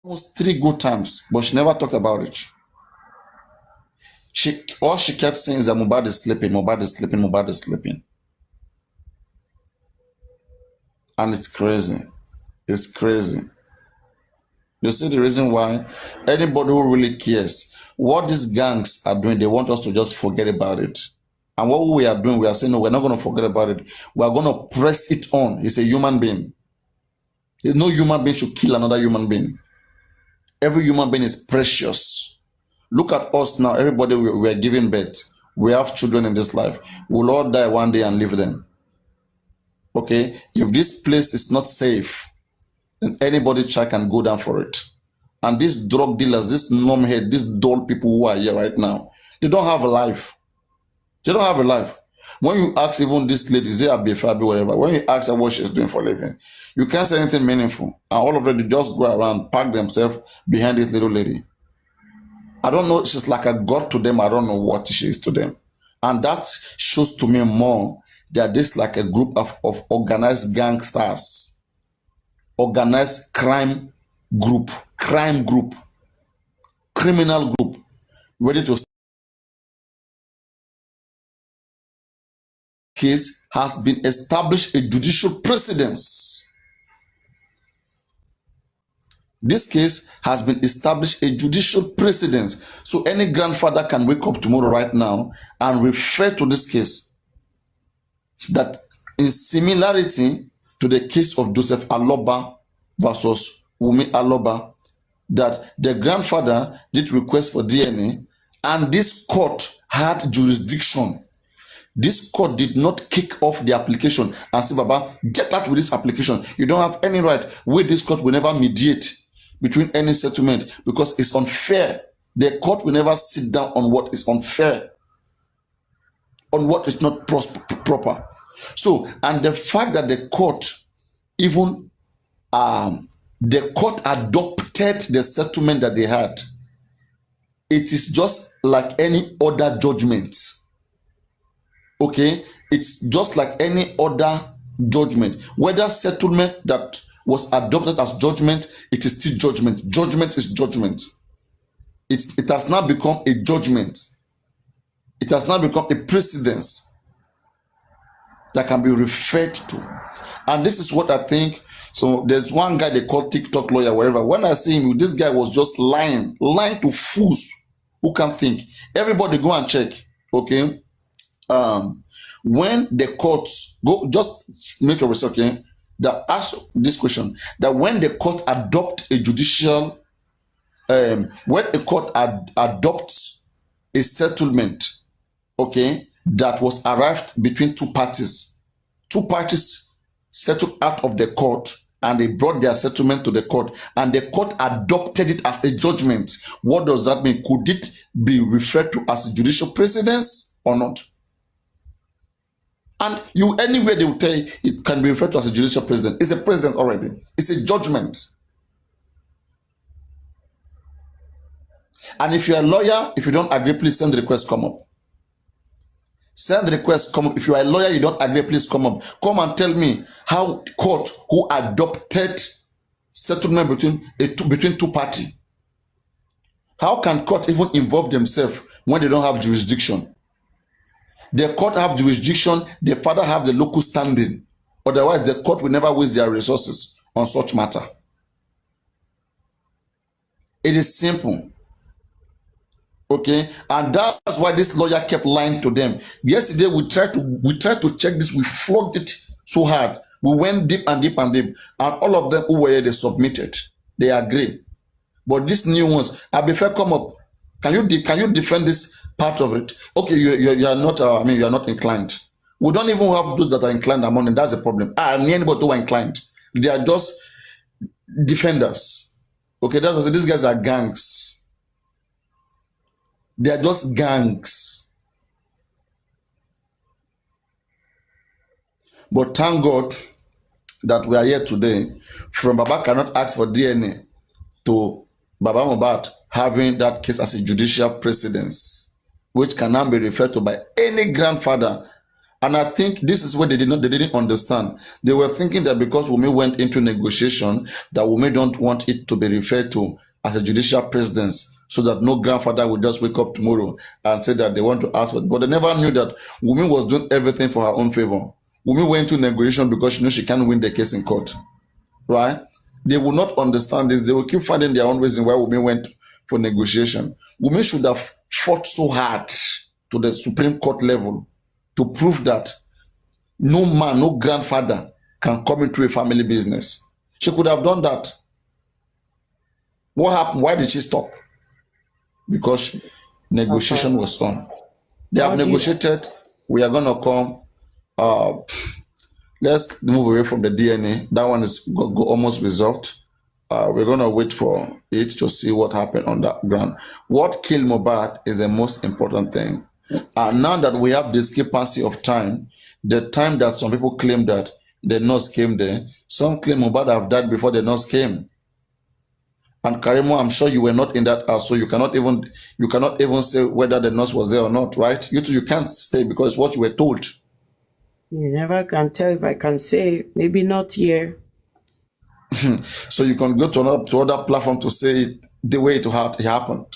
almost 3 good times, but she never talked about it. All she kept saying is that Mohbad is sleeping, Mohbad is sleeping, Mohbad is sleeping. And it's crazy. It's crazy. You see the reason why anybody who really cares what these gangs are doing, they want us to just forget about it. And what we are doing, we are saying, no, we're not going to forget about it. We are going to press it on. He's a human being. No human being should kill another human being. Every human being is precious. Look at us now. Everybody, we are giving birth. We have children in this life. We'll all die one day and leave them. Okay? If this place is not safe, then anybody can go down for it. And these drug dealers, these numbhead, these dull people who are here right now, they don't have a life. They don't have a life. When you ask even this lady, say Fabi, whatever, when you ask her what she's doing for a living, you can't say anything meaningful. And all of them, they just go around, park themselves behind this little lady. I don't know, she's like a god to them. I don't know what she is to them. And that shows to me more that this is like a group of organized gangsters, organized crime group, criminal group, ready to case has been established a judicial precedence. This case has been established a judicial precedence. So any grandfather can wake up tomorrow right now and refer to this case that in similarity to the case of Joseph Aloba versus Wummi Aloba, that the grandfather did request for DNA and this court had jurisdiction. This court did not kick off the application and say, Baba, get out with this application. You don't have any right. Wait, this court will never mediate between any settlement because it's unfair. The court will never sit down on what is unfair, on what is not proper. So, and the fact that the court even, the court adopted the settlement that they had, it is just like any other judgment. Okay, it's just like any other judgment. Whether settlement that was adopted as judgment, it is still judgment. Judgment is judgment. It has now become a judgment. It has now become a precedence that can be referred to. And this is what I think. So there's one guy they call TikTok lawyer, wherever. When I see him, this guy was just lying to fools who can think. Everybody go and check. Okay. When the courts go, just make your research, okay, that ask this question, that when the court adopt a judicial, when a court adopts a settlement, okay, that was arrived between two parties settled out of the court and they brought their settlement to the court and the court adopted it as a judgment. What does that mean? Could it be referred to as a judicial precedence or not? And anywhere they will tell you it can be referred to as a judicial precedent. It's a precedent already. It's a judgment. And if you're a lawyer, if you don't agree, please send the request, come up. Send the request, come up. If you are a lawyer, you don't agree, please come up. Come and tell me how court who adopted settlement between two parties, how can court even involve themselves when they don't have jurisdiction? The court have jurisdiction, the father have the local standing. Otherwise, the court will never waste their resources on such matter. It is simple. Okay, and that's why this lawyer kept lying to them. Yesterday, we tried to check this. We flogged it so hard. We went deep and deep and deep, and all of them who were here, they submitted. They agree. But these new ones, Abife, come up. Can you defend this part of it? Okay, you are not. You are not inclined. We don't even have those that are inclined among them. That's the problem. Anybody who are inclined, they are just defenders. Okay, that's what these guys are gangs. They are just gangs. But thank God that we are here today. From Baba cannot ask for DNA to Baba Mohbad having that case as a judicial precedence, which can now be referred to by any grandfather And I think this is what they didn't understand. They were thinking that because Wumi went into negotiation, that Wumi don't want it to be referred to as a judicial precedence, so that no grandfather will just wake up tomorrow and say that they want to ask for it. But they never knew that Wumi was doing everything for her own favor. Wumi went to negotiation because she knew she can't win the case in court. Right? They will not understand this. They will keep finding their own reason why Wumi went for negotiation. Wumi should have fought so hard to the Supreme Court level to prove that no man, no grandfather can come into a family business. She could have done that. What happened? Why did she stop? Because negotiation was on. They have negotiated. We are going to come. Let's move away from the DNA. That one is almost resolved. We're going to wait for it to see what happened on that ground. What killed Mohbad is the most important thing. Now that we have discrepancy of time, the time that some people claim that the nurse came there, some claim Mohbad have died before the nurse came. And Karimo, I'm sure you were not in that house, so you cannot even say whether the nurse was there or not, right? You can't say because it's what you were told. You never can tell. If I can say, maybe not here. So you can go to other platform to say it the way it happened.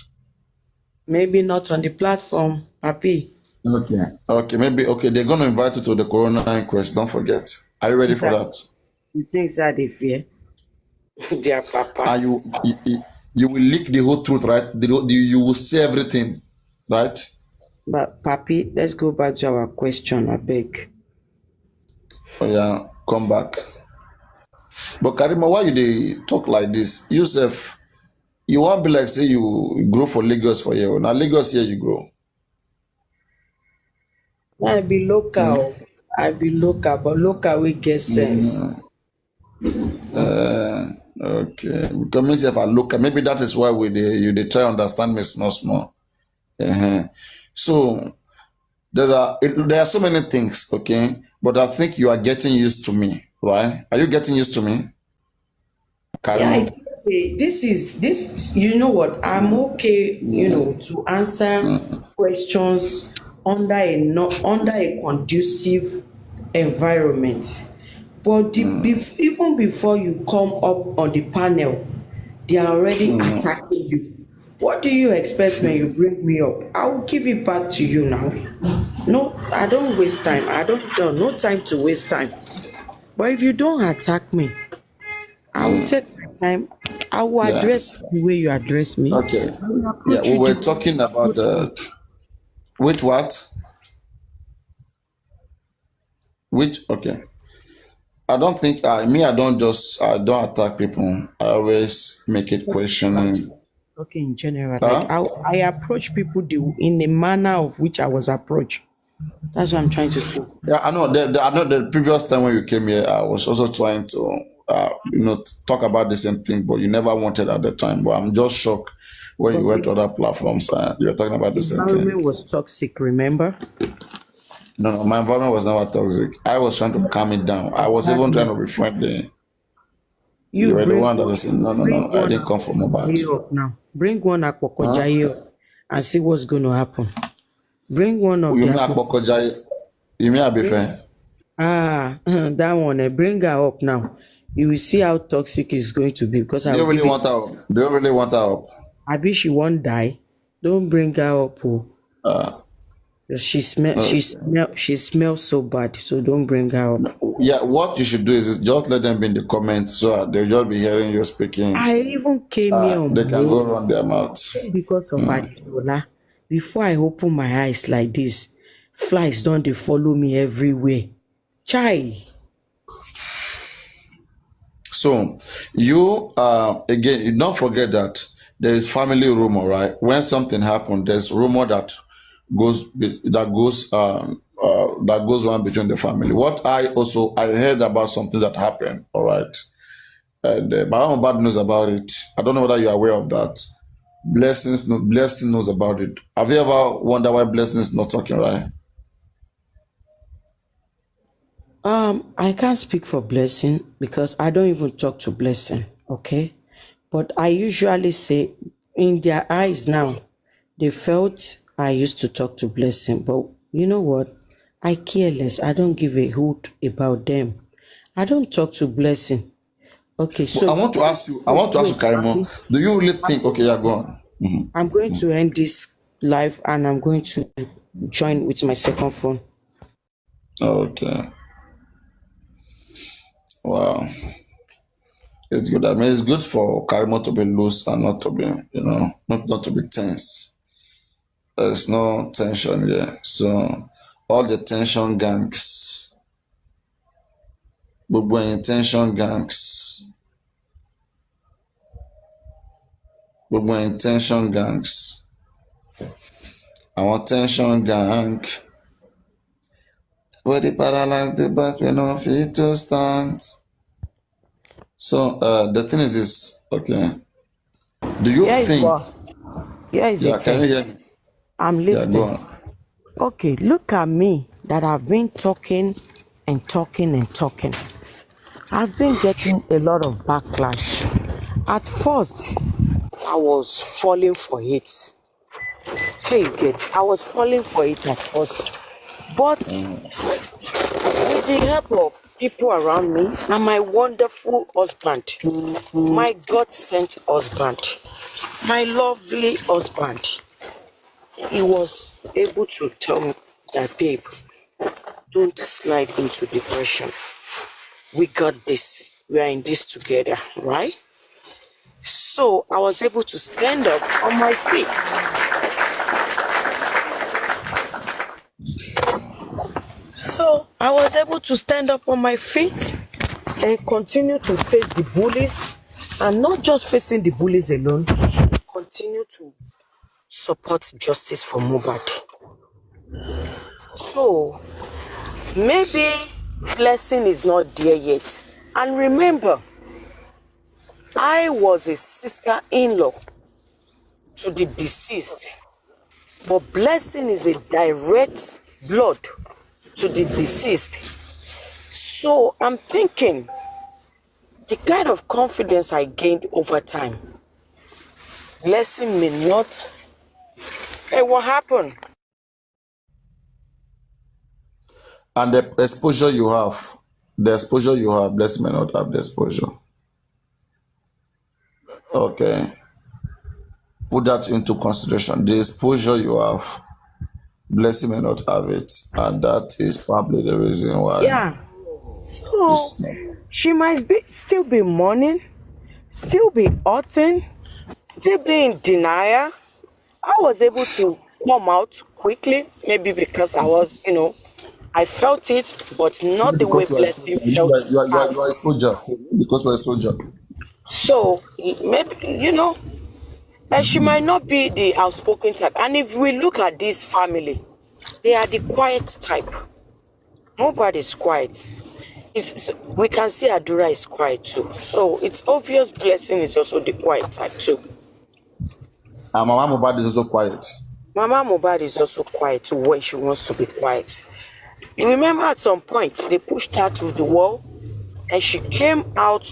Maybe not on the platform, Papi. Okay, maybe they're gonna invite you to the coroner inquest. Don't forget. Are you ready for that? You think that they fear? Dear Papa. And you will leak the whole truth, right? You will say everything, right? But Papi, let's go back to our question, I beg. Oh yeah, come back. But Karima, why they talk like this? Yusuf, you won't be like say you grow for Lagos for you. Now Lagos here you grow. I be local. I be local, but local we get sense. Okay. Because means if I look, maybe that is why you try to understand me small. So there are so many things, okay? But I think you are getting used to me, right? Are you getting used to me? Yeah, it's okay. This. You know what? I'm okay. To answer questions under under a conducive environment. But even before you come up on the panel, they are already attacking you. What do you expect when you bring me up? I will give it back to you now. No, I don't waste time. I don't no time to waste time. But if you don't attack me, I will take my time. I will address the way you address me. Okay. Yeah, we were talking about which what? Which okay. I don't think I don't attack people. I always make it questioning. Okay, in general, like I approach people in the manner of which I was approached. That's what I'm trying to say. Yeah, I know. I know the previous time when you came here, I was also trying to, talk about the same thing, but you never wanted at the time. But I'm just shocked when you went to other platforms. You're talking about the same thing. Environment was toxic. Remember? No, my environment was never toxic. I was trying to calm it down. I was even trying to be friendly. You were the one that was saying, no, I didn't come from Mohbad. Now, bring one Akpokojaye up and see what's going to happen. Bring one of You mean Akpokojaye? You mean Abife? That one. Bring her up now. You will see how toxic it's going to be because Do you really want her up? Do you really want her up? Abi she won't die. Don't bring her up. She smells so bad, so don't bring her up. Yeah, what you should do is just let them be in the comments so they'll just be hearing you speaking. I even came here They can go run their mouth. Because of Adiola. Before I open my eyes like this, flies don't they follow me everywhere. Chai. So you again, you don't forget that there is family rumor, right? When something happened, there's rumor that goes around between the family. What I heard about something that happened, all right, and my own bad knows about it. I don't know whether you're aware of that. Blessing knows about it. Have you ever wondered why Blessing is not talking, right? I can't speak for Blessing because I don't even talk to Blessing, okay? But I usually say in their eyes now, they felt I used to talk to Blessing, but you know what? I care less. I don't give a hoot about them. I don't talk to Blessing. Okay, But I so want to ask you, I want to ask you, wait, Karimo, do you really think, okay, yeah, go on. I'm going to end this live and I'm going to join with my second phone. Okay. Wow. It's good. I mean, it's good for Karimo to be loose and not to be, not to be tense. There's no tension here. So, all the tension gangs, gbogbo ẹ̀yin tension gangs, gbogbo ẹ̀yin tension gangs, àwọn tension gang, where they paralyze the bat, we no fit to stand. So, the thing is this, okay. Do you Here is think, what? Here is yeah, it. can you hear me? I'm Yeah, go listening. on. Okay, look at me that I've been talking and talking and talking. I've been getting a lot of backlash. At first, I was falling for it. So you get, I was falling for it at first. But with the help of people around me and my wonderful husband, my God-sent husband, my lovely husband, he was able to tell me that, babe, don't slide into depression. We got this. We are in this together, right? So I was able to stand up on my feet. So I was able to stand up on my feet and continue to face the bullies, and not just facing the bullies alone, continue to support justice for Mohbad. So maybe Blessing is not there yet. And remember, I was a sister-in-law to the deceased, but Blessing is a direct blood to the deceased. So I'm thinking the kind of confidence I gained over time, Blessing may not. Hey, what happened? And the exposure you have, Blessing may not have the exposure. Okay. Put that into consideration. The exposure you have, Blessing may not have it. And that is probably the reason why. Yeah. So she might still be mourning, still be hurting, still be in denial. I was able to come out quickly, maybe because I was, I felt it, but not the way Blessing felt it. You are a soldier. Because you're a soldier. So maybe, and she might not be the outspoken type. And if we look at this family, they are the quiet type. Nobody is quiet. We can see Adura is quiet too. So it's obvious Blessing is also the quiet type too. And Mama Mohbad is also quiet. Mama Mohbad is also quiet too when she wants to be quiet. You remember at some point they pushed her to the wall and she came out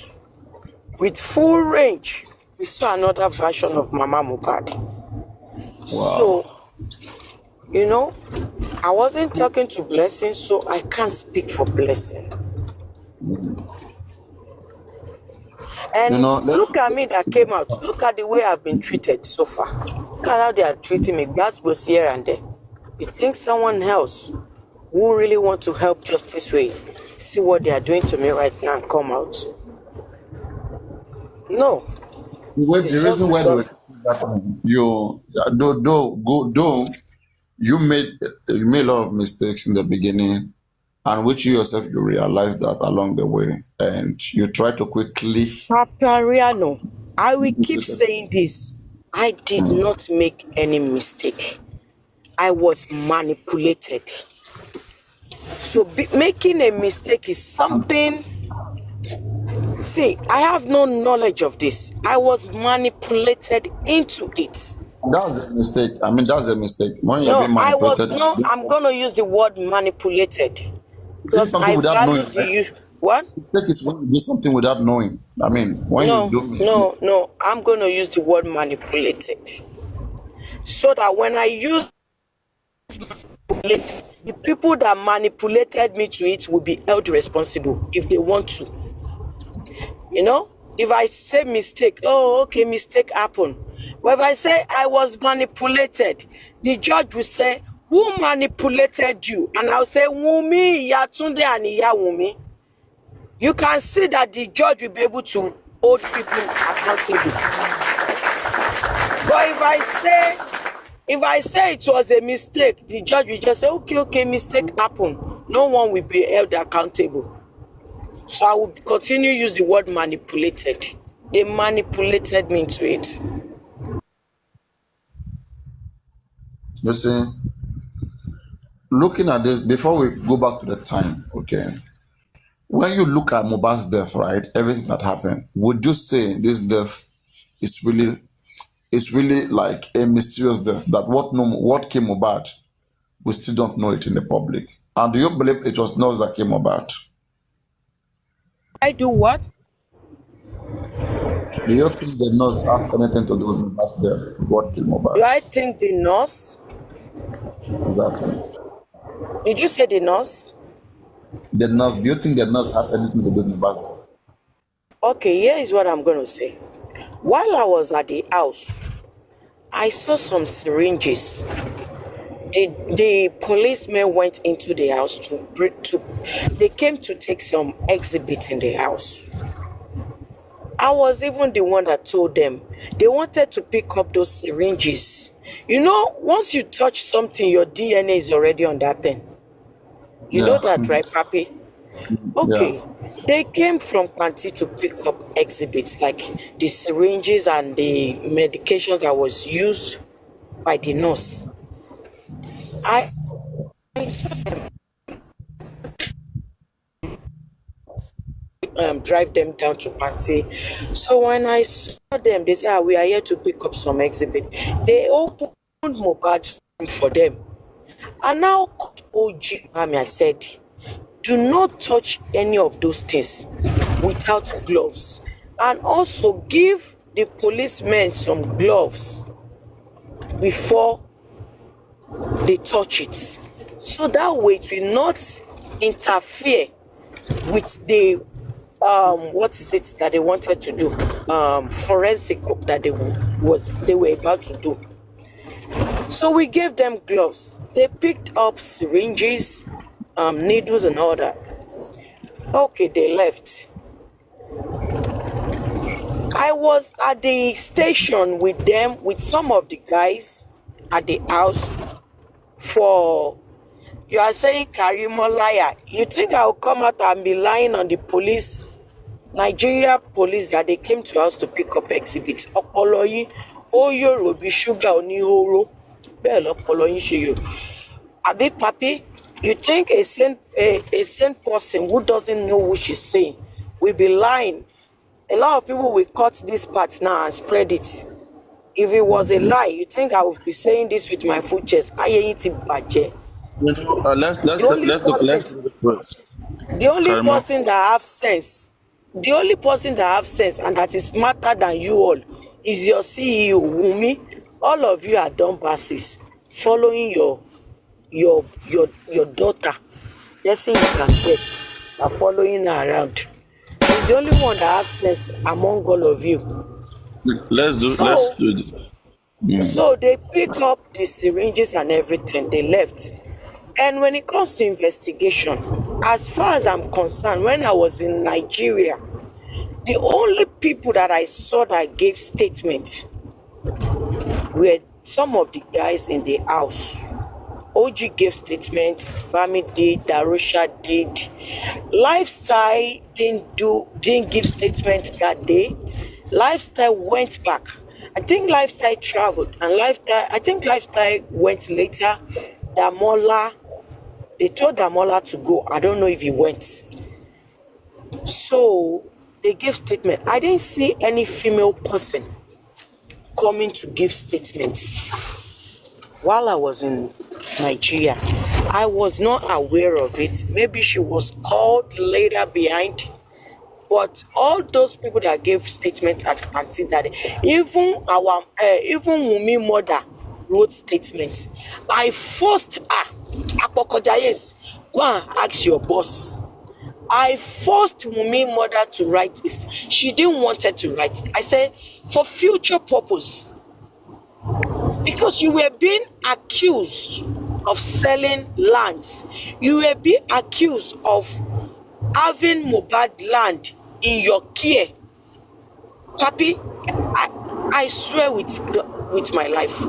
with full range. We saw another version of Mama Mohbad. Wow. So, I wasn't talking to Blessing, so I can't speak for Blessing. And look at me that came out. Look at the way I've been treated so far. Look at how they are treating me. That's goes here and there. You think someone else who really want to help justice way see what they are doing to me right now and come out? No. The reason why you made a lot of mistakes in the beginning, and which you yourself you realize that along the way, and you try to quickly. Papariano, I will keep saying this. I did not make any mistake. I was manipulated. So making a mistake is something. See, I have no knowledge of this. I was manipulated into it. That's a mistake. I mean, that's a mistake. When No, you're being manipulated. I'm going to use the word manipulated. Because I value the use. What? Mistake is when you do something without knowing. I mean, when you do. No. I'm going to use the word manipulated. So that when I use the people that manipulated me to it will be held responsible if they want to. You know, if I say mistake, oh, okay, mistake happened. But if I say I was manipulated, the judge will say, who manipulated you? And I'll say, Wummi, Yatunde, and Iya Wummi. You can see that the judge will be able to hold people accountable. But if I say it was a mistake, the judge will just say, okay, mistake happened. No one will be held accountable. So I will continue to use the word manipulated. They manipulated me into it. You see, looking at this, before we go back to the time, okay, when you look at Mohbad's death, right, everything that happened, would you say this death is really like a mysterious death, that what came about, we still don't know it in the public? And do you believe it was nurse that came about? I do what? Do you think the nurse has anything to do with Mohbad's death? What came about? Do I think the nurse? Exactly. Did you say the nurse? The nurse. Do you think the nurse has anything to do with Mohbad's death? Okay, here is what I'm going to say. While I was at the house, I saw some syringes. The policemen went into the house they came to take some exhibit in the house. I was even the one that told them they wanted to pick up those syringes. You know, once you touch something, your DNA is already on that thing. You know that, right, Papi? Okay. Yeah. They came from Panti to pick up exhibits like the syringes and the medications that was used by the nurse. I drive them down to Panti. So when I saw them, they said, we are here to pick up some exhibit. They opened Mohbad for them. And now, OG, I said, do not touch any of those things without gloves. And also give the policemen some gloves before they touch it. So that way it will not interfere with the, what is it that they wanted to do? Forensic that they were about to do. So we gave them gloves. They picked up syringes, needles and all that. Okay, they left. I was at the station with them, with some of the guys at the house for, you are saying Karimo liar. You think I will come out and be lying on the police, Nigeria police, that they came to us to pick up exhibits? Opoloyi, Oyo Robi Sugar Onihoro. Bell Opoloyi Sheyo. Abi Papi, you think a sane person who doesn't know what she's saying will be lying? A lot of people will cut this part now and spread it. If it was a lie, you think I would be saying this with my full chest? Let's look first. The only person that have sense, and that is smarter than you all, is your CEO, Wummi. All of you are dumb basses following your daughter. Yes, you can get, are following her around. He's the only one that has sense among all of you. Let's do this. So they pick up the syringes and everything. They left. And when it comes to investigation, as far as I'm concerned, when I was in Nigeria, the only people that I saw that gave statement were some of the guys in the house. OG gave statements, Bami did, Darusha did. Lifestyle didn't give statements that day. Lifestyle went back. I think Lifestyle traveled, and Lifestyle went later. Damola, they told Damola to go. I don't know if he went. So they gave statement. I didn't see any female person coming to give statements while I was in Nigeria. I was not aware of it. Maybe she was called later behind. But all those people that gave statement at Panti that even Wummi mother wrote statements. I forced her Apokojayes, go and ask your boss. I forced Wunmi mother to write it. She didn't want her to write it. I said, for future purpose, because you were being accused of selling lands. You were being accused of having Mohbad land in your care. Papi, I swear with my life,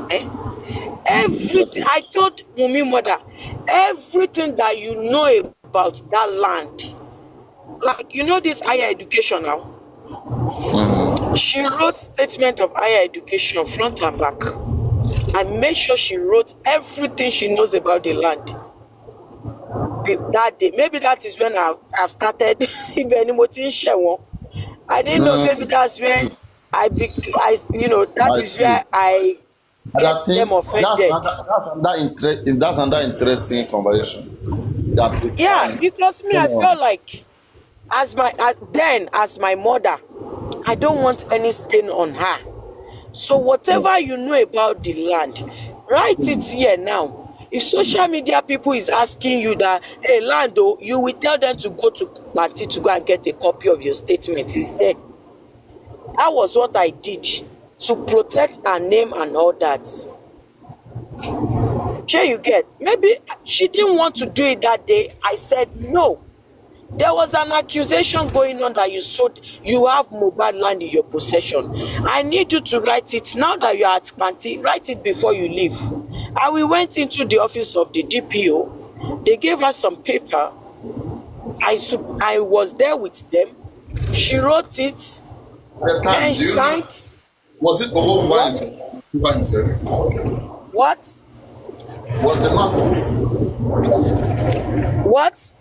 everything I told Wunmi mother, everything that you know about that land, like this higher education now. She wrote statement of higher education front and back. I made sure she wrote everything she knows about the land. That day, maybe that is when I've started. I didn't know. Maybe that's when that is where I get them offended. That's another interesting conversation. Yeah, because me, I felt like as my mother, I don't want any stain on her. So whatever you know about the land, write it here now. If social media people is asking you that, hey, Lando, you will tell them to go to Party to go and get a copy of your statement. It's there. That was what I did to protect her name and all that. Here you get. Maybe she didn't want to do it that day. I said no. There was an accusation going on that you have Mohbad land in your possession. I need you to write it now that you are at Panti. Write it before you leave. And we went into the office of the DPO. They gave us some paper. I was there with them. She wrote it. And she signed. Was it the whole man said? What? Was the man? What?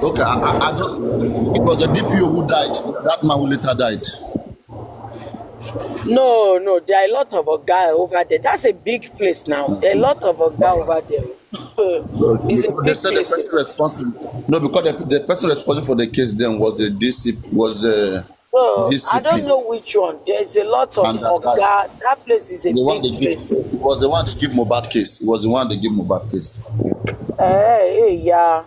Okay, I don't. It was the DPO who died. That man who later died. No, there are a lot of Oga over there. That's a big place now. There are a lot of Oga over there. It's a big they said place. the person responsible. No, because the person responsible for the case then was the DC. I don't know which one. There's a lot of Oga. That place is a big place. It was the one to give Mohbad case. It was the one they give Mohbad case. Yeah.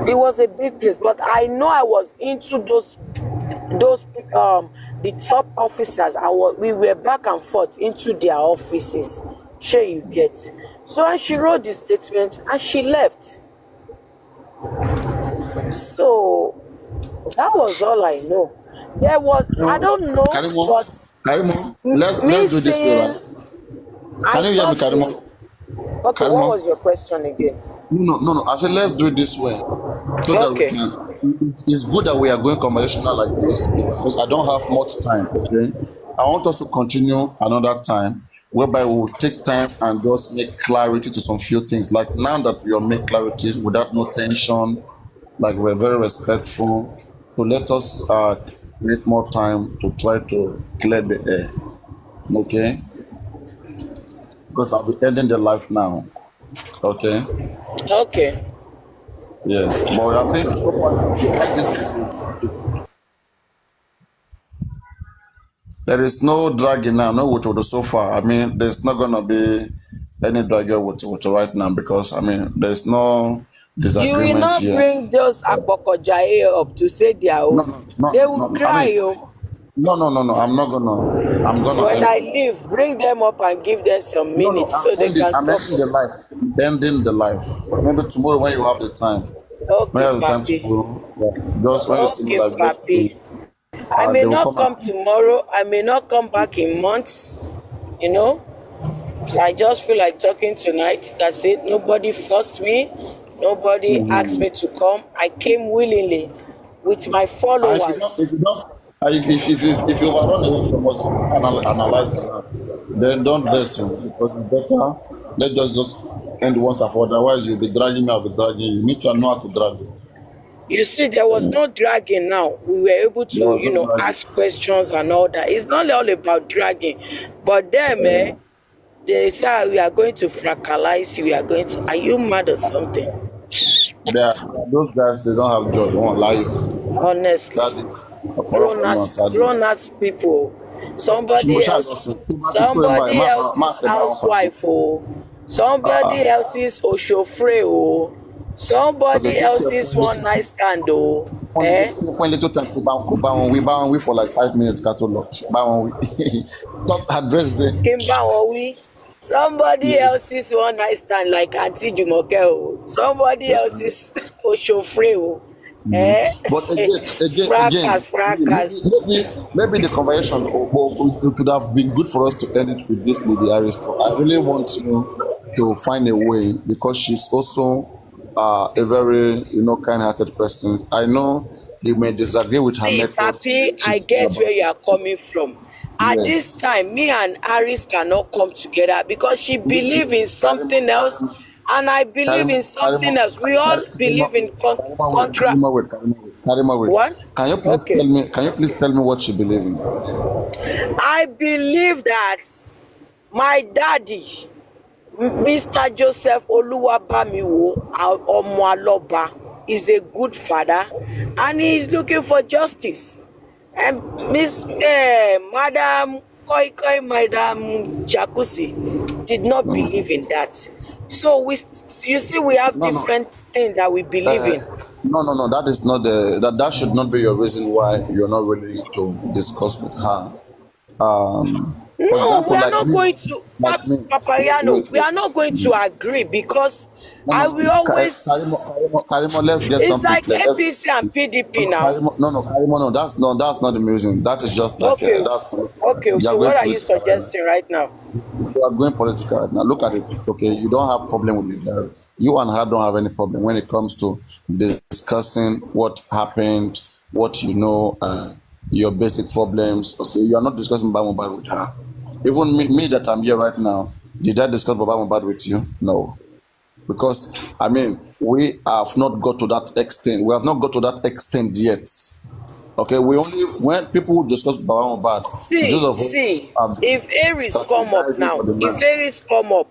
It was a big place, but I know I was into those the top officers. We were back and forth into their offices. Sure you get. So and she wrote the statement and she left. So that was all I know. There was I don't know, but Karimo, let's do this way, right? Can you hear me, Karimo? Okay, what was your question again? No. I said let's do it this way. So that it's good that we are going conversational like this because I don't have much time. Okay, I want us to continue another time whereby we will take time and just make clarity to some few things. Like now that we are making clarity without no tension, like we're very respectful. So let us create more time to try to clear the air. Okay? Because I'll be ending the life now. Okay? Okay. Yes. But I think there is no dragging now, no with so far. I mean, there's not gonna be any dragging with right now because I mean there's no disagreement. You will not bring those Apokojaye up to say they are own. They will cry. No. I'm gonna. When I leave, bring them up and give them some minutes so they can I'm ending the life. Ending the life. Maybe tomorrow when you have the time. Okay, when you have the time to go. Just when you see me like Papi. I may not come tomorrow. I may not come back in months. You know. So I just feel like talking tonight. That's it. Nobody forced me. Nobody asked me to come. I came willingly with my followers. If you are running away from us analyzing, then don't listen because it's better. Let's just end once and for otherwise you'll be dragging me, I'll be dragging you. You need to know how to drag it. You see, there was no dragging now. We were able to, ask questions and all that. It's not all about dragging. But them, they say we are going to fractalize, we are going to... Are you mad or something? Yeah, those guys, they don't have job. They won't lie you. Honestly. Grown-ass people. Somebody else's housewife. Somebody else's Oshofre, oh. Okay, Somebody keep your else's one night stand, oh. Eh? one little time to bow we for like 5 minutes. Kato lock. Bow we. Stop address there. Kimba somebody Yeah. else's one night stand like Auntie Jumoke, oh. Somebody else's Oshofre, oh. Eh? But again, Fracas. maybe the conversation it would have been good for us to end it with this lady Aristo. I really want you to find a way because she's also a very kind-hearted person. I know you may disagree with her See, method. Papi, I get where you are coming from. At this Yes. time, me and Aris cannot come together because she believes in something else and I believe in something else. We all believe in contra. Karima, wait. What? Can you please Okay. tell me? Can you please tell me what you believe in? I believe that my daddy, Mr. Joseph Oluwabamiwo Omoaloba, is a good father and he is looking for justice. And Madam Madam Jacuzzi did not believe in that. So you see, we have No, no. different things that we believe in. No. That is not that should not be your reason why you're not willing to discuss with her. For No, example, we are like not me, going to, like me. Papariano, we are not going to agree because I will always. Karimo, let's get It's something like clear. APC and PDP now. Karimo, no. That's not the reason. That is just like Okay, that's political. okay. You are So going what are you political right now. suggesting right now? You are going political right now. Look at it. Okay, you don't have problem with the virus. You and her don't have any problem when it comes to discussing what happened, what your basic problems. Okay, you are not discussing Baba Mohbad with her. Even me that I'm here right now, did I discuss Baba Mohbad with you? No, because I mean we have not got to that extent. We have not got to that extent yet. Okay, we only when people who discuss Baba Mohbad, those of us See, are if Aries come up strategizing now, for the if man. Aries come up,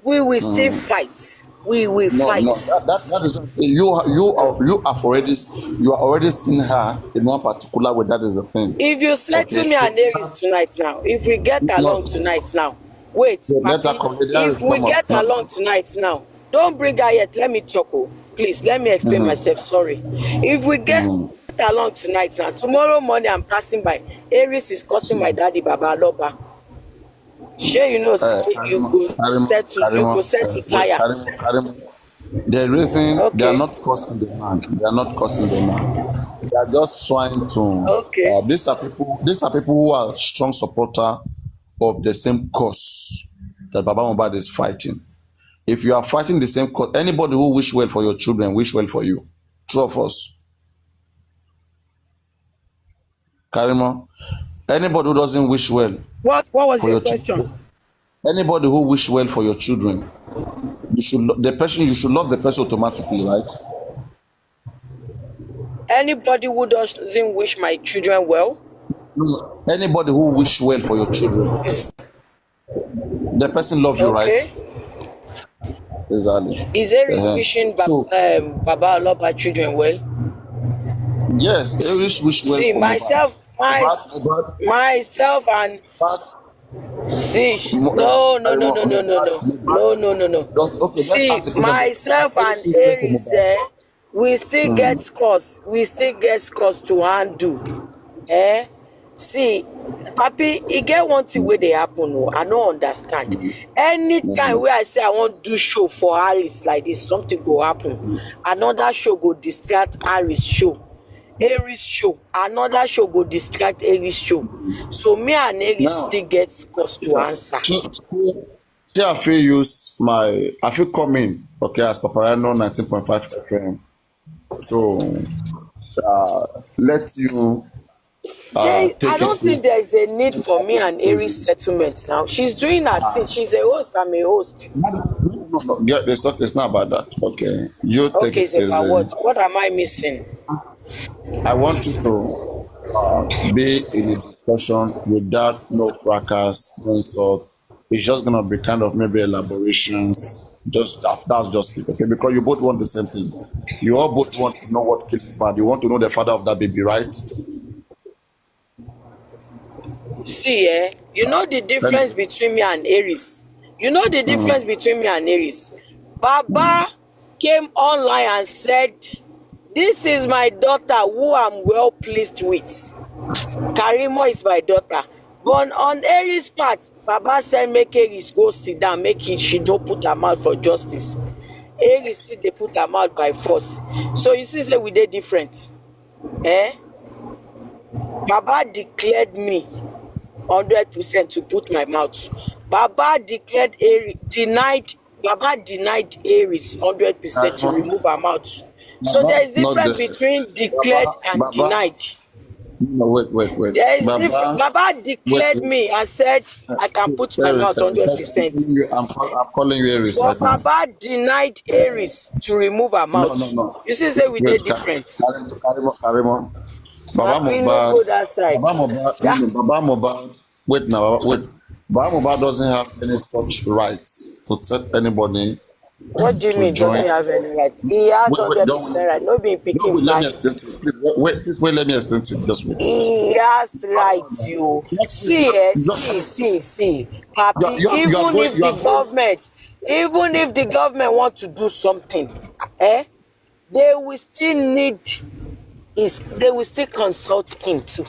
we will still fight. We will fight. No, that is you are already seen her in one particular way. That is the thing. If you settle Okay, me and Aries tonight now, if we get along no, tonight now, wait, let her Papi, come. Let if her we come up. get along tonight now, don't bring her yet. Let me talk. Oh, please, let me explain myself. Sorry. If we get along tonight now, tomorrow morning I'm passing by. Aries is causing my daddy Baba Aloba. Sure, you know, say you go set to tire. The reason they are Okay, not causing the man, they are not causing the man. They are just trying to. okay. These are people. These are people who are strong supporter of the same cause that Baba Mohbad is fighting. If you are fighting the same cause, anybody who wish well for your children wish well for you. True of us, Karima. Anybody who doesn't wish well What was for your your question? children, anybody who wish well for your children, you should you should love the person automatically, right? Anybody who doesn't wish my children well, No. Anybody who wish well for your children, the person love you, right? okay? Exactly. Is Aries Uh-huh. wishing So Baba Aloba children well? yes, Aries wish well See, for Mohbad. myself and Mohbad, see, no. Okay, let's See, ask the question. myself Aries and wish well for Aries, Mohbad. we still get scores. We still get scores to handle. Eh? See, Papi, e get one thing wey dey happen. Oh, I no understand. Anytime wey I say I wan do show for Aries like this, something go happen. Another show go distract Aries show. Aries show. Another show go distract Aries show. So me and Aries Now, still get scores to answer. see, I feel come in, okay, as Papariano 19.5 FM. So let you I take don't think it. there is a need for me and Aries settlement now. She's doing her thing. She's a host. I'm a host. No. Yeah, it's not about that. Okay, you take Okay, it it's about what? as What am I missing? I want you to be in a discussion without no fracas, no insult. It's just gonna be kind of maybe elaborations. That's just it, okay? Because you both want the same thing. You all both want to know what killed bad. You want to know the father of that baby, right? See, you know the difference between me and Aries. You know the difference between me and Aries? Baba came online and said, this is my daughter who I'm well pleased with. Karimo is my daughter. But on Aries' part, Baba said make Aries go sit down, she don't put her mouth for justice. Aries still they put her mouth by force. So you see, say we dey different. Baba declared me 100% to put my mouth. Baba declared Baba denied Aries 100% to remove her mouth. So there is difference between declared and denied. No, wait. There is difference. Baba declared me and said I can put my mouth 100%. I'm calling you Aries But right now. Baba denied Aries to remove her mouth. No. You see, say we did different. Karimo. Baba Mohbad. Wait. Baba Mohbad doesn't have any such rights to tell anybody. What do you mean? Doesn't have any right? He has 100% right. No being picking. Let me explain to you. Wait, let me explain to you. Just wait. He has right, you. See, Papi, even if the government want to do something, they will still consult him too.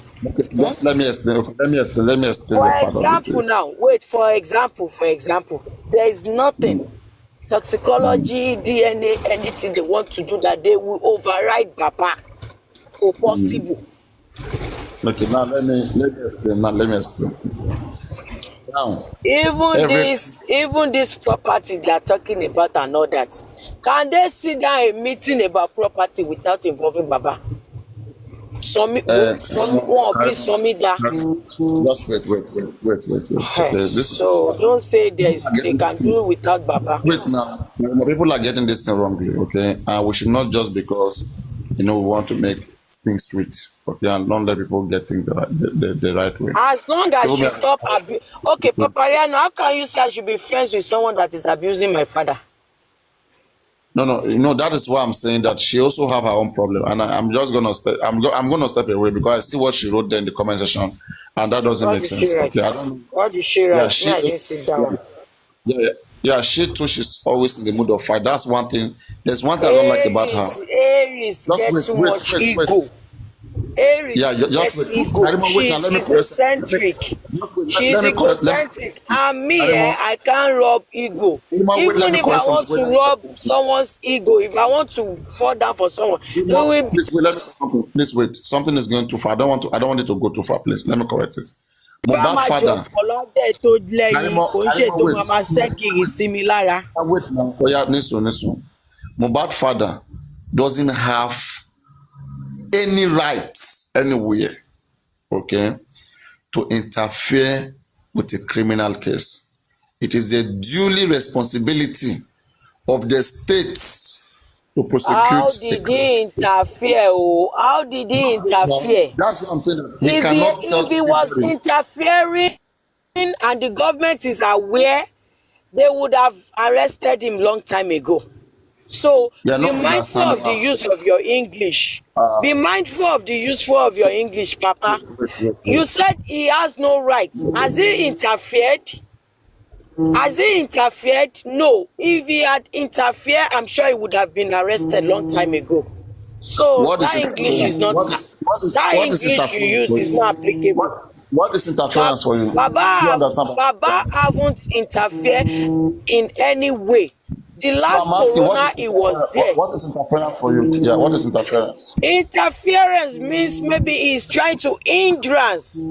Let me explain. For example, there is nothing. Toxicology, DNA, anything they want to do that they will override Baba or possible. Okay, now let me explain. Now, even this property they are talking about and all that, can they sit down a meeting about property without involving Baba? Just wait. Okay, so don't say they can do it without Baba. Wait now. People are getting this thing wrongly, okay? And we should not just because we want to make things sweet, okay, and don't let people get things the right way. As long as she stop okay, Papariano, how can you say I should be friends with someone that is abusing my father? No, that is why I'm saying that she also have her own problem, and I'm just gonna I'm gonna step away because I see what she wrote there in the comment section, and that doesn't make sense. Okay, I don't know. What did she write? I didn't sit down. Yeah, she too. She's always in the mood of fight. That's one thing. There's one thing I don't like about her. Aries get too much ego. Aries gets ego. She's egocentric. She's egocentric. And me, I can't rub ego. Even if I want to rub someone's ego, if I want to fall down for someone, please wait. Something is going too far. I don't want it to go too far. Please, let me correct it. Mohbad father. Mohbad father doesn't have any rights anywhere, okay, to interfere with a criminal case. It is a duly responsibility of the states to prosecute. How did he interfere? How did he interfere? That's what I'm saying. If he was interfering and the government is aware, they would have arrested him long time ago. So be mindful of the use of your English. Be mindful of the useful of your English, Papa. You said he has no rights. Has he interfered? Has he interfered? No. If he had interfered, I'm sure he would have been arrested long time ago. So that English is not that English you use is not applicable. What is interference for you? Baba haven't interfered in any way. The last corona he was there. What is interference for you? Yeah, what is interference? Interference means maybe he's trying to hindrance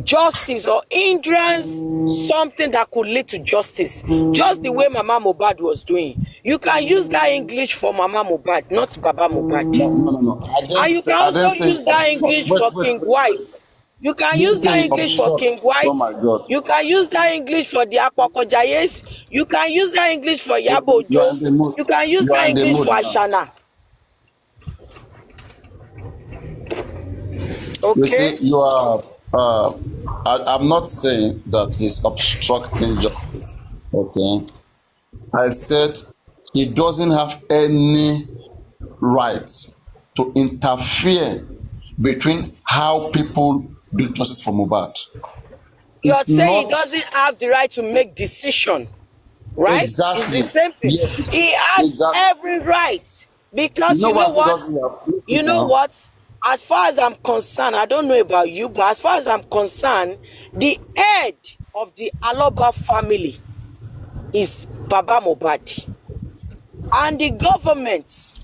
justice or hindrance something that could lead to justice. Just the way Mama Mohbad was doing. You can use that English for Mama Mohbad, not Baba Mohbad. No. And you can also use that English for King White. You can use that English for King White. Oh my God. You can use that English for the Akpokojayes. You can use that English for Yabojo. You can use that English for Ashana. Okay. You see, you are. I'm not saying that he's obstructing justice. Okay. I said he doesn't have any right to interfere between how people do justice for Mohbad. you're It's saying he not doesn't have the right to make decision, right? It's the exactly. same thing. Yes, He has exactly. every right You because know you know what it what? doesn't have You know now? what? As far as I'm concerned, I don't know about you, but as far as I'm concerned, the head of the Aloba family is Baba Mohbad, and the government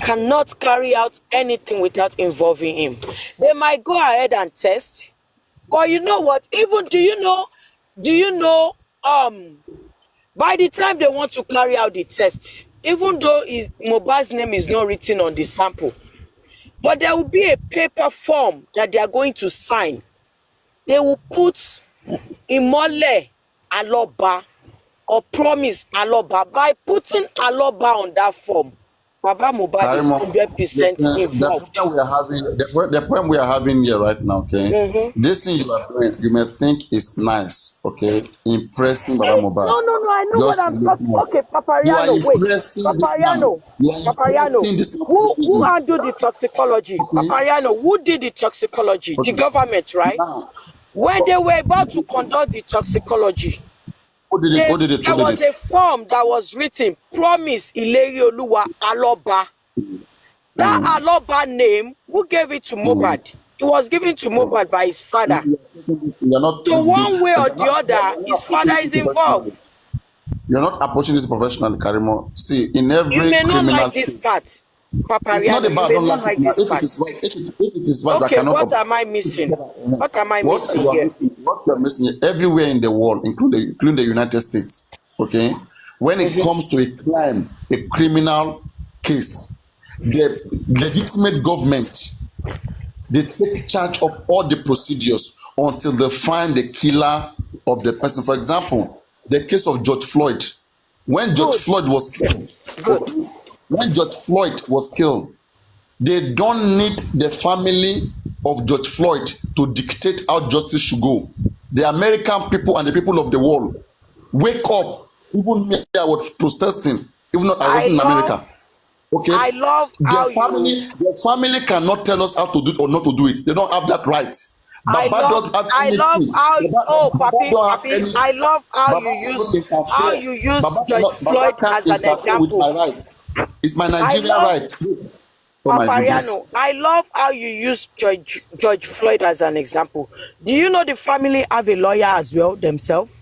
cannot carry out anything without involving him. They might go ahead and test, but you know what? Even do you know, by the time they want to carry out the test, even though Mohbad's name is not written on the sample, but there will be a paper form that they are going to sign. They will put Imole Aloba or Promise Aloba. By putting Aloba on that form, Baba Mohbad is Karimo, 100% the involved. problem we are having, the problem we are having here right now, okay? Mm-hmm. This thing you are doing, you may think is nice, okay? Impressing Baba Mohbad. No, I know what Just to I'm look talking. nice. Okay, You are Papariano, wait. impressing this man. Papariano, You are Papariano. impressing this man for no Who reason. handled the toxicology? Okay? Papariano, who did the toxicology? The Okay. government, right? Now, When they were about to conduct the toxicology, who did it? Who did it? there Who did was it? a form that was written, Promise Ilerioluwa Aloba. That Aloba name, who gave it to Mohbad? It was given to Mohbad by his father. You are not. So one way or the other, his father is involved. You're not approaching this professionally, Karimo. See, in every You may not criminal like this case, part, it's Papariano. not You about may don't not like like it now. this If part. it is what I Okay, cannot. what am I missing? What am I What missing you are here? missing, what you are missing everywhere in the world, including the United States. Okay, when it comes to a crime, a criminal case, the legitimate government, they take charge of all the procedures until they find the killer of the person. For example, the case of George Floyd. When George Good, Floyd was killed, good. when George Floyd was killed, they don't need the family of George Floyd to dictate how justice should go. The American people and the people of the world wake up. Even me, I was protesting, even though I I wasn't in love, America. Okay, I love how you. their family cannot tell us how to do it or not to do it. They don't have that right. Baba don't have I love anything. how. Oh, Baba don't have Papi, anything. I love how Baba you cannot use interfere. George Baba Floyd can't as an interfere with my example. right. It's my I Nigerian love right. Oh my goodness. Papariano. I love how you use George Floyd as an example. Do you know the family have a lawyer as well themselves?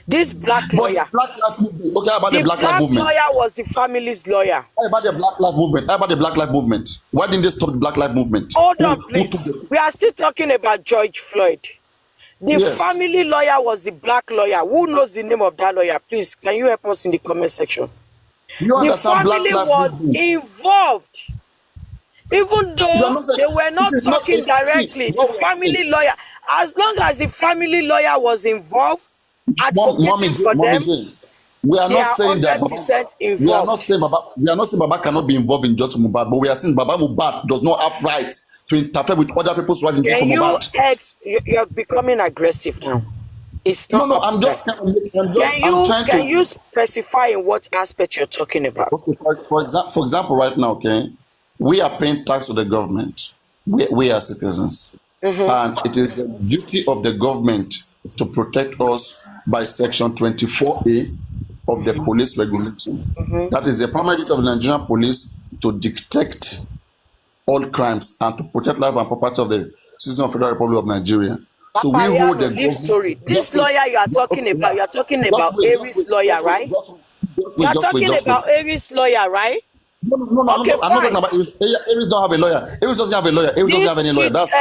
This black But the lawyer. Black Lives Movement. Okay, how about the The Black Lives black Movement? lawyer was the family's lawyer. How about the Black Lives Movement? How about the Black Lives Movement? Why didn't they stop the Black Lives Movement? Hold on, Who took please. the... We are still talking about George Floyd. The Yes. family lawyer was the black lawyer. Who knows the name of that lawyer? Please, can you help us in the comment section? You The understand Black family Lives was Movement? involved. Even You though are not saying they were not it is not talking a directly, the what we are family saying. lawyer, as long as the family lawyer was involved, advocating for them, Mommy, we are they not are saying that 100% we are not involved. saying Baba, we are not saying Baba cannot be involved in justice for Mohbad, but we are saying Baba Mohbad does not have right to interfere with other people's rights in justice for Can you Mohbad. you're becoming aggressive now. It's not No, up to I'm that. just I'm trying Can you to. specify in what aspect you're talking about? Okay, for example, right now, okay, we are paying tax to the government. We are citizens, and it is the duty of the government to protect us by Section 24A of the police regulation. That is the primary duty of the Nigerian police to detect all crimes and to protect life and property of the citizens of the Federal Republic of Nigeria. So we hold the Papariano, leave government. story. This lawyer you are talking about, you're talking about Aries lawyer, right? You're talking about Aries lawyer, right? No, Okay, I'm not talking fine. about Aries. Aries don't have a lawyer. Aries doesn't have a lawyer. Aries doesn't have any lawyer. That's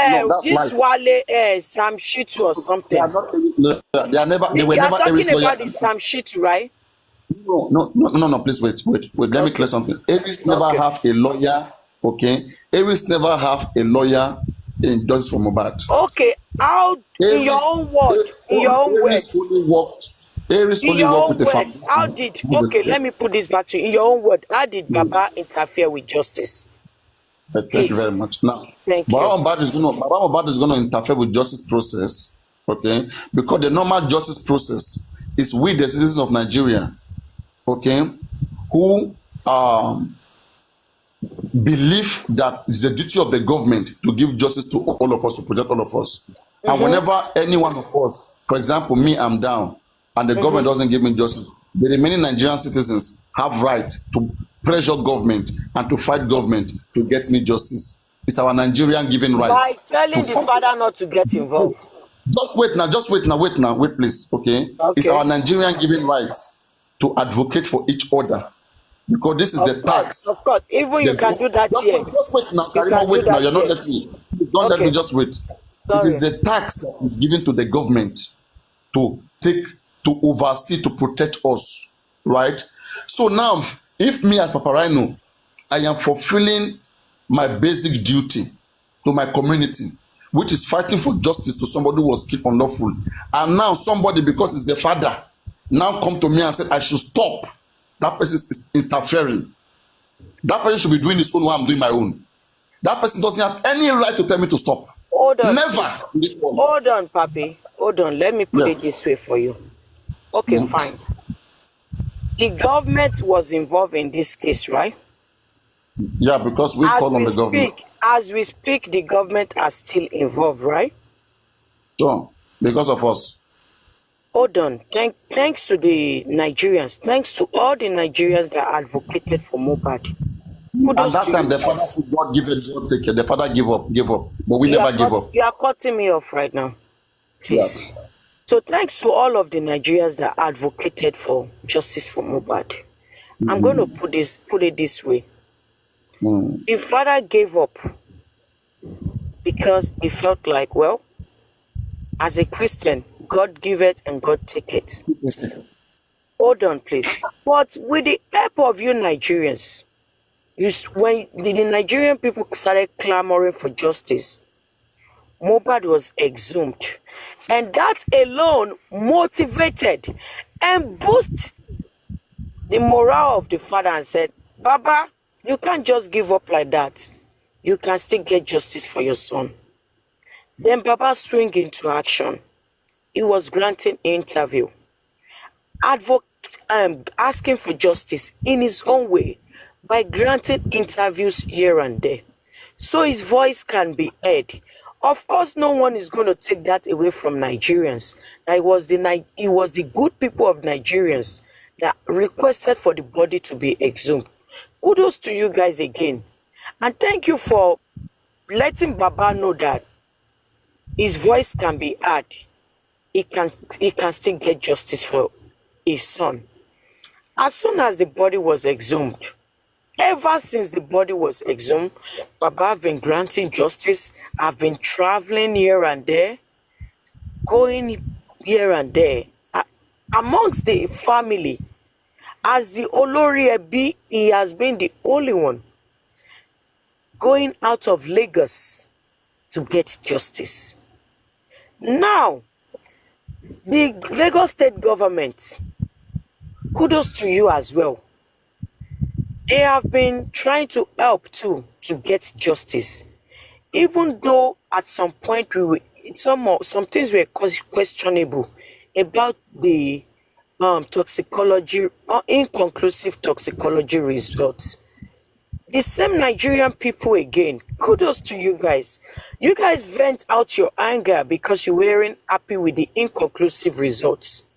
This life. Wale Sam Shitu or They are something. not Aries lawyer. They were You are never Aries talking lawyer. about the Sam Shitu, right? No. Please wait. Let me clear something. Aries never Okay. have a lawyer. Okay. Aries never have a lawyer in justice for Mohbad. Okay, how in your own word, Aries only worked. Aries in only your worked own with the word, family. how did let me put this back to you. In your own word, how did Baba interfere with justice? Thank you very much. Now, Thank you. Baba Mohbad is gonna interfere with justice process, okay? Because the normal justice process is we, the citizens of Nigeria, okay, who believe that it's the duty of the government to give justice to all of us, to protect all of us. And whenever any one of us, for example, me, I'm down, and the government doesn't give me justice, the remaining Nigerian citizens have right to pressure government and to fight government to get me justice. It's our Nigerian given right. By telling the father not to get involved. Just wait now, wait please, okay? It's our Nigerian given right to advocate for each other. Because this is the tax. Of course, even you can do that here. Just wait now, Karima, wait now. You're not letting me. Don't let me, just wait. Sorry. It is the tax that is given to the government to oversee, to protect us, right? So now, if me as Papariano, I am fulfilling my basic duty to my community, which is fighting for justice to somebody who was killed unlawfully, and now somebody, because it's the father, now come to me and say I should stop. That person is interfering. That person should be doing his own while I'm doing my own. That person doesn't have any right to tell me to stop. Hold on. Never. Hold on, Papi. Hold on. Let me put it this way for you. Okay, fine. The government was involved in this case, right? Yeah, because we call on the government. As we speak, the government are still involved, right? Sure, because of us. Hold on. Thanks to the Nigerians, thanks to all the Nigerians that advocated for Mohbad. At that time, the father said, God give it, God take it. The father give up. But we never give up. You are cutting me off right now. Please. Yes. So thanks to all of the Nigerians that advocated for justice for Mohbad. I'm going to put it this way. The father gave up because he felt like, well, as a Christian, God give it and God take it. Hold on, please. But with the help of you Nigerians, when the Nigerian people started clamoring for justice, Mohbad was exhumed. And that alone motivated and boosted the morale of the father and said, Baba, you can't just give up like that. You can still get justice for your son. Then Baba swing into action. He was granting interview, asking for justice in his own way by granting interviews here and there, so his voice can be heard. Of course, no one is going to take that away from Nigerians. That it was the good people of Nigerians that requested for the body to be exhumed. Kudos to you guys again, and thank you for letting Baba know that his voice can be heard. He can still get justice for his son. As soon as the body was exhumed, ever since the body was exhumed, Baba have been granting justice. I've been traveling here and there, going here and there. Amongst the family, as the Olori Ebi, he has been the only one going out of Lagos to get justice. Now, the Lagos state government, kudos to you as well. They have been trying to help too to get justice, even though at some point some things were questionable about the toxicology or inconclusive toxicology results. The same Nigerian people again, kudos to you guys. You guys vent out your anger because you weren't happy with the inconclusive results.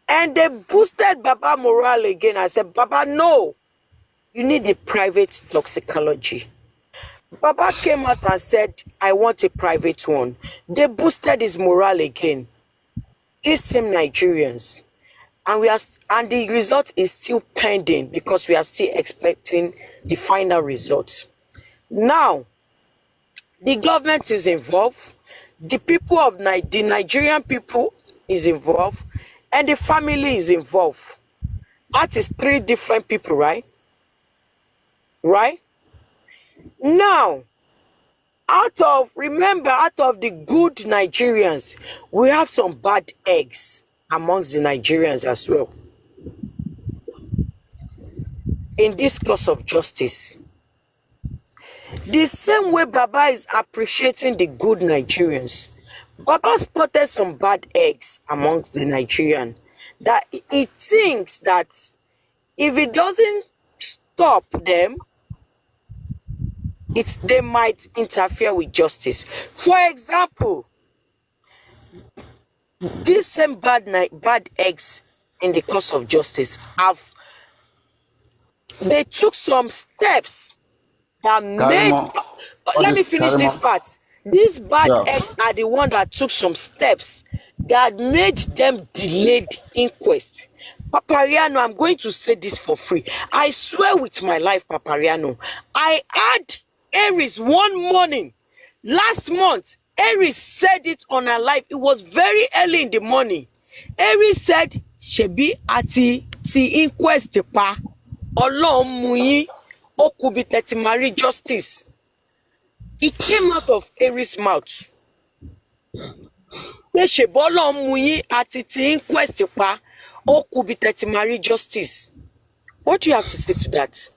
And they boosted Baba morale again. I said, Baba, no, you need a private toxicology. Baba came out and said, I want a private one. They boosted his morale again. These same Nigerians. And the result is still pending because we are still expecting the final results. Now, the government is involved. The people of the Nigerian people is involved. And the family is involved. That is 3 different people, right? Right? Now, out of the good Nigerians, we have some bad eggs amongst the Nigerians as well. In this cause of justice, the same way Baba is appreciating the good Nigerians, Baba spotted some bad eggs amongst the Nigerians that he thinks that if he doesn't stop them, they might interfere with justice. For example, these same bad eggs in the course of justice they took some steps that made. Let me finish this part. These bad eggs are the ones that took some steps that made them delay the inquest. Papariano, I'm going to say this for free. I swear with my life, Papariano. I had Aries one morning last month. Aries said it on her live. It was very early in the morning. Aries said, "Shebi ati ti inquest pa Ọlọ́run mú yín, ó kù bí tẹ́tí máa rí justice." It came out of Aries' mouth. Pé ṣèbí Ọlọ́run mú yín àti ti inquest pa ó kù bí tẹ́tí máa rí justice. What do you have to say to that?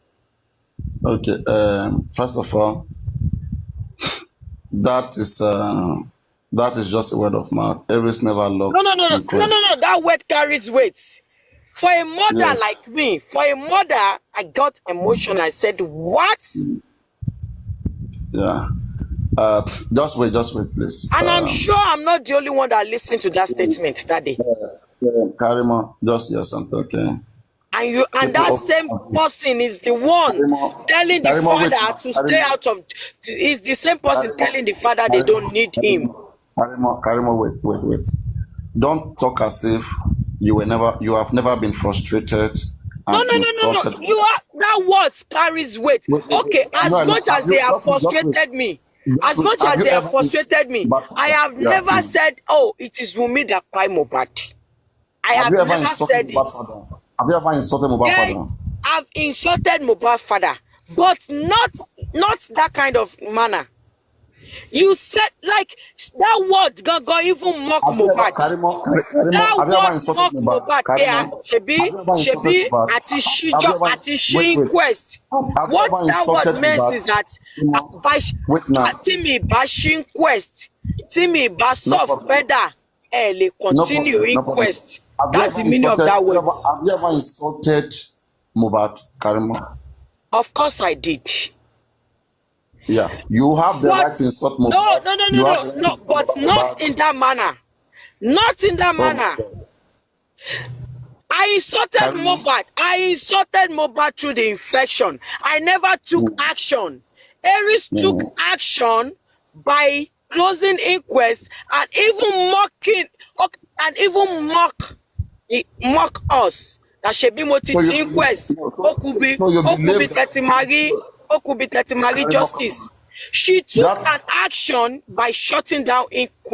Okay, first of all, that is just a word of mouth. Aries never loved. No. That word carries weight. For a mother like me, I got emotional. I said, "What?" Yeah. Just wait, please. And I'm sure I'm not the only one that listened to that statement that day. Karima, just hear something, okay? And that same person is the one telling the father to stay out of. Is the same person telling the father they don't need him. Karima, wait. Don't talk as if you have never been frustrated. No. You are, that word carries weight. Okay, as much as they have frustrated me, I have never said, "Oh, it is Wummi that cried Mohbad." I have never said it. Have you ever insulted Mohbad father? I've insulted Mohbad father, but not that kind of manner. You said like that word go even mock Mohbad. That word mock Mohbad. Yeah, Shebi, ati she inquest. What that word means is that Timi Bashi inquest, Timi Basoft better, continue inquest. That's the meaning of that word. Have you ever insulted Mohbad, Karima? Of course I did. Yeah, you have the right to insult Mohbad. No, but not in that manner. Not in that manner. I insulted Mohbad. I insulted Mohbad through the infection. I never took action. Aries took action by closing inquest and even mock us. That Shebi Motiti inquest. Okubi Tetimari justice. She took an action by shutting down inquest.